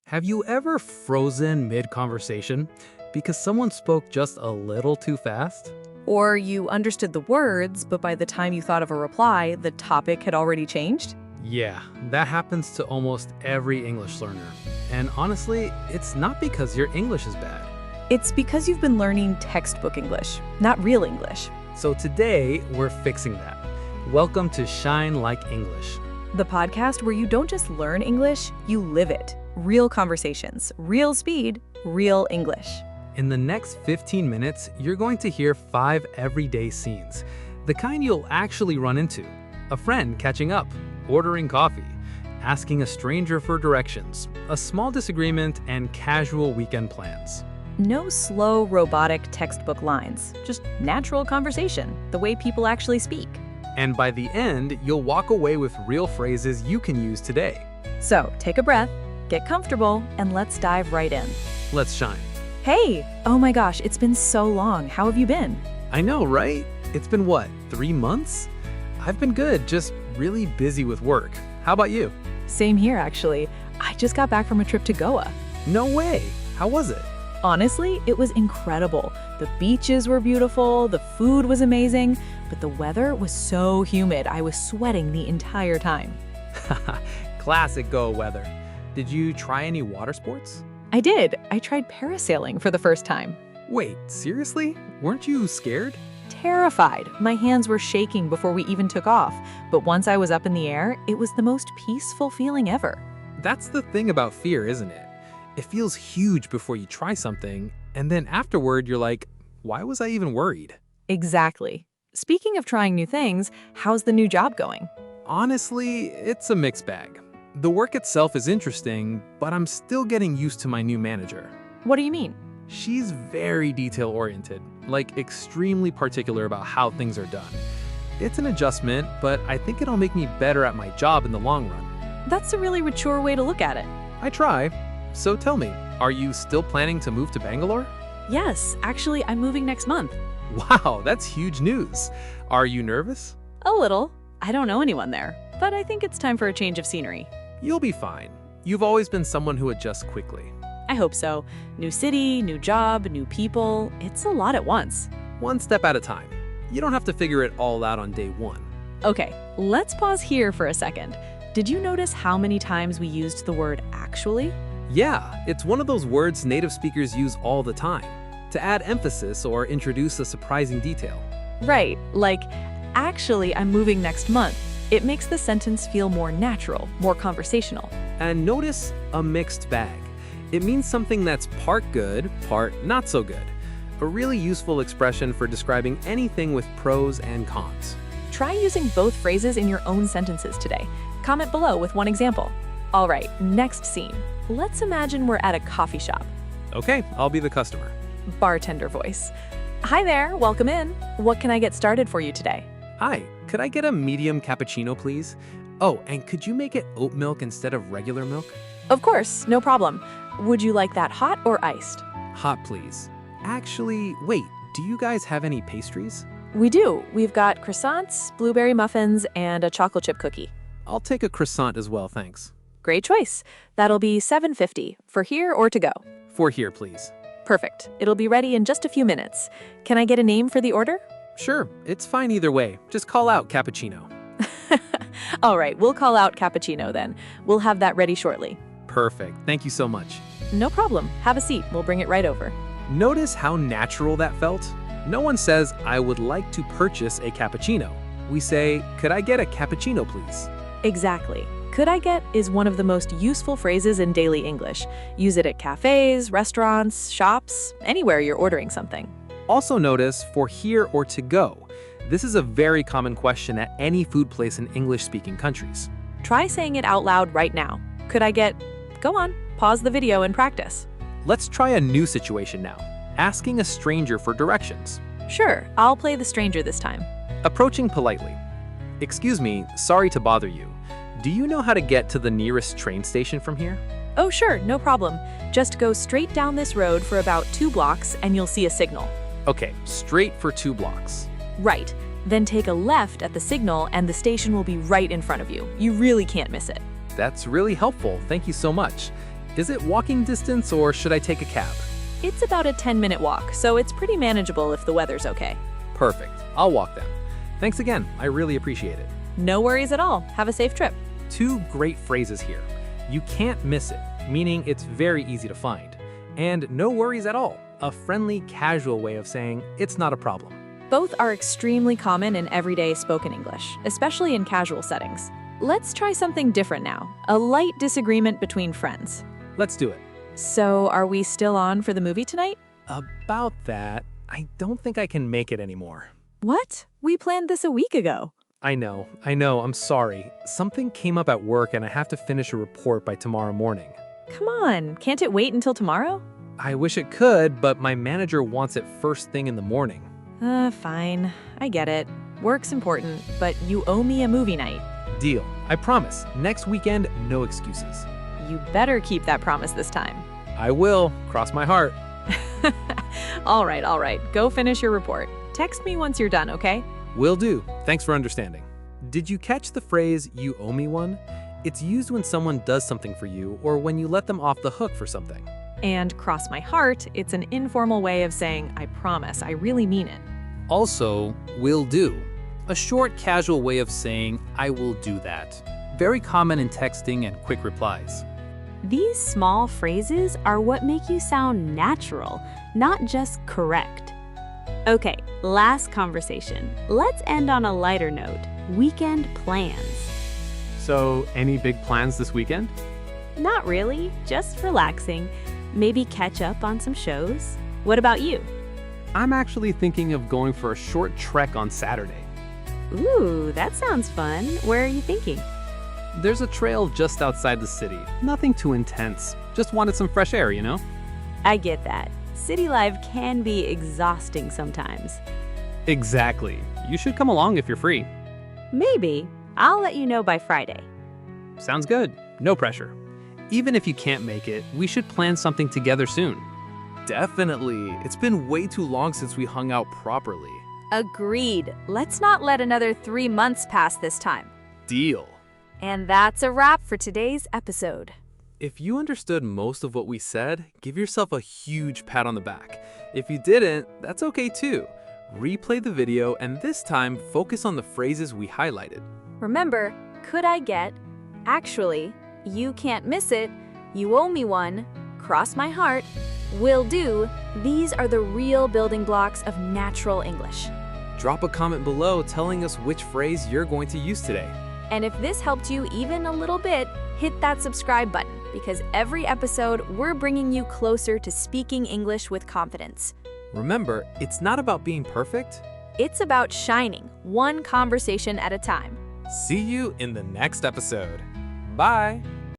Have you ever frozen mid-conversation because someone spoke just a little too fast? Or you understood the words, but by the time you thought of a reply, the topic had already changed? Yeah, that happens to almost every English learner. And honestly, it's not because your English is bad. It's because you've been learning textbook English, not real English. So today, we're fixing that. Welcome to Shine Like English. The podcast where you don't just learn English, you live it. Real conversations, real speed, real English. In the next 15 minutes, you're going to hear 5 everyday scenes. The kind you'll actually run into. A friend catching up, ordering coffee, asking a stranger for directions, a small disagreement, and casual weekend plans. No slow, robotic textbook lines, just natural conversation, the way people actually speak. And by the end, you'll walk away with real phrases you can use today. So take a breath, get comfortable, and let's dive right in. Let's shine. Hey! Oh my gosh, it's been so long. How have you been? I know, right? It's been what, 3 months? I've been good, just really busy with work. How about you? Same here, actually. I just got back from a trip to Goa. No way. How was it? Honestly, it was incredible. The beaches were beautiful, the food was amazing, but the weather was so humid. I was sweating the entire time. Classic Goa weather. Did you try any water sports? I did. I tried parasailing for the first time. Wait, seriously? Weren't you scared? Terrified. My hands were shaking before we even took off, but once I was up in the air, it was the most peaceful feeling ever. That's the thing about fear, isn't it? It feels huge before you try something, and then afterward you're like, why was I even worried? Exactly. Speaking of trying new things, how's the new job going? Honestly, it's a mixed bag. The work itself is interesting, but I'm still getting used to my new manager. What do you mean? She's very detail-oriented, like extremely particular about how things are done. It's an adjustment, but I think it'll make me better at my job in the long run. That's a really mature way to look at it. I try. So tell me, are you still planning to move to Bangalore? Yes, actually, I'm moving next month. Wow, that's huge news. Are you nervous? A little. I don't know anyone there, but I think it's time for a change of scenery. You'll be fine. You've always been someone who adjusts quickly. I hope so. New city, new job, new people. It's a lot at once. One step at a time. You don't have to figure it all out on day one. Okay, let's pause here for a second. Did you notice how many times we used the word actually? Yeah, it's one of those words native speakers use all the time, to add emphasis or introduce a surprising detail. Right, like, actually, I'm moving next month. It makes the sentence feel more natural, more conversational. And notice a mixed bag. It means something that's part good, part not so good. A really useful expression for describing anything with pros and cons. Try using both phrases in your own sentences today. Comment below with one example. All right, next scene. Let's imagine we're at a coffee shop. Okay, I'll be the customer. Bartender voice. Hi there, welcome in. What can I get started for you today? Hi, could I get a medium cappuccino, please? Oh, and could you make it oat milk instead of regular milk? Of course, no problem. Would you like that hot or iced? Hot, please. Actually, wait, do you guys have any pastries? We do. We've got croissants, blueberry muffins, and a chocolate chip cookie. I'll take a croissant as well, thanks. Great choice. That'll be $7.50 for here or to go. For here, please. Perfect. It'll be ready in just a few minutes. Can I get a name for the order? Sure, it's fine either way. Just call out cappuccino. All right, we'll call out cappuccino then. We'll have that ready shortly. Perfect. Thank you so much. No problem. Have a seat. We'll bring it right over. Notice how natural that felt? No one says, I would like to purchase a cappuccino. We say, could I get a cappuccino, please? Exactly. Could I get is one of the most useful phrases in daily English. Use it at cafes, restaurants, shops, anywhere you're ordering something. Also notice for here or to go. This is a very common question at any food place in English-speaking countries. Try saying it out loud right now. Could I get... Go on, pause the video and practice. Let's try a new situation now. Asking a stranger for directions. Sure, I'll play the stranger this time. Approaching politely. Excuse me, sorry to bother you. Do you know how to get to the nearest train station from here? Oh sure, no problem. Just go straight down this road for about 2 blocks and you'll see a signal. Okay, straight for 2 blocks. Right. Then take a left at the signal and the station will be right in front of you. You really can't miss it. That's really helpful. Thank you so much. Is it walking distance or should I take a cab? It's about a 10-minute walk, so it's pretty manageable if the weather's okay. Perfect. I'll walk then. Thanks again. I really appreciate it. No worries at all. Have a safe trip. 2 great phrases here. You can't miss it, meaning it's very easy to find. And no worries at all, a friendly, casual way of saying it's not a problem. Both are extremely common in everyday spoken English, especially in casual settings. Let's try something different now, a light disagreement between friends. Let's do it. So, are we still on for the movie tonight? About that, I don't think I can make it anymore. What? We planned this a week ago. I know, I'm sorry. Something came up at work and I have to finish a report by tomorrow morning. Come on, can't it wait until tomorrow? I wish it could, but my manager wants it first thing in the morning. Fine. I get it. Work's important, but you owe me a movie night. Deal. I promise. Next weekend, no excuses. You better keep that promise this time. I will. Cross my heart. All right. Go finish your report. Text me once you're done, okay? Will do. Thanks for understanding. Did you catch the phrase, "you owe me one"? It's used when someone does something for you or when you let them off the hook for something. And cross my heart, it's an informal way of saying, I promise, I really mean it. Also, will do. A short, casual way of saying, I will do that. Very common in texting and quick replies. These small phrases are what make you sound natural, not just correct. Okay, last conversation. Let's end on a lighter note. Weekend plans. So, any big plans this weekend? Not really, just relaxing. Maybe catch up on some shows. What about you? I'm actually thinking of going for a short trek on Saturday. Ooh, that sounds fun. Where are you thinking? There's a trail just outside the city. Nothing too intense. Just wanted some fresh air, you know? I get that. City life can be exhausting sometimes. Exactly. You should come along if you're free. Maybe. I'll let you know by Friday. Sounds good. No pressure. Even if you can't make it, we should plan something together soon. Definitely. It's been way too long since we hung out properly. Agreed. Let's not let another 3 months pass this time. Deal. And that's a wrap for today's episode. If you understood most of what we said, give yourself a huge pat on the back. If you didn't, that's okay too. Replay the video and this time focus on the phrases we highlighted. Remember, could I get, actually, you can't miss it, you owe me one, cross my heart, will do. These are the real building blocks of natural English. Drop a comment below telling us which phrase you're going to use today. And if this helped you even a little bit, hit that subscribe button because every episode we're bringing you closer to speaking English with confidence. Remember, it's not about being perfect. It's about shining, one conversation at a time. See you in the next episode. Bye.